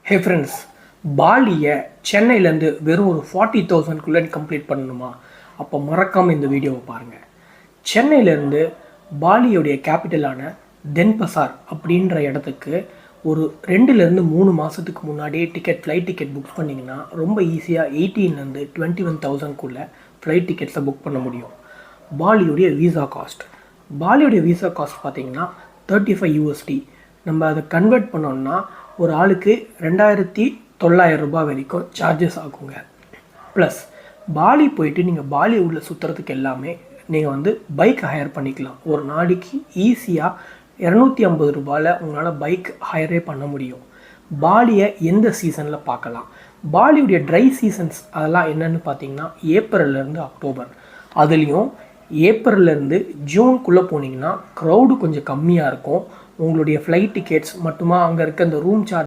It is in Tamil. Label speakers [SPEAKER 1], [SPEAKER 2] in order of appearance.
[SPEAKER 1] ஹே ஃப்ரெண்ட்ஸ், பாலியை சென்னையிலேருந்து வெறும் ஒரு 40,000 கம்ப்ளீட் பண்ணணுமா? அப்போ மறக்காமல் இந்த வீடியோவை பாருங்கள். சென்னையிலேருந்து பாலியோடைய கேபிட்டலான தென்பசார் அப்படின்ற இடத்துக்கு ஒரு 2-3 மாதத்துக்கு முன்னாடியே ஃப்ளைட் டிக்கெட் புக் பண்ணிங்கன்னா ரொம்ப ஈஸியாக 18,000 21,000 ஃப்ளைட் டிக்கெட்ஸை புக் பண்ண முடியும். பாலியோடைய வீசா காஸ்ட் பார்த்தீங்கன்னா $35. நம்ம அதை கன்வெர்ட் பண்ணோம்னா ஒரு ஆளுக்கு 2,900 ரூபாய் வரைக்கும் சார்ஜஸ் ஆகுங்க. ப்ளஸ் பாலி போயிட்டு நீங்கள் பாலி உள்ள சுற்றுறதுக்கு எல்லாமே நீங்கள் பைக் ஹையர் பண்ணிக்கலாம். ஒரு நாளைக்கு ஈஸியாக 250 ரூபாயில் உங்களால் பைக் ஹையரே பண்ண முடியும். பாலியை எந்த சீசனில் பார்க்கலாம்? பாலியுடைய ட்ரை சீசன்ஸ் அதெல்லாம் என்னென்னு பார்த்தீங்கன்னா ஏப்ரல்லேருந்து அக்டோபர். அதுலேயும் ஏப்ரல்லேருந்து ஜூனுக்குள்ளே போனீங்கன்னா க்ரௌடு கொஞ்சம் கம்மியாக இருக்கும். உங்களுடைய ஃப்ளைட் டிக்கெட்ஸ் மட்டுமா அங்கே இருக்க அந்த ரூம் சார்ஜ்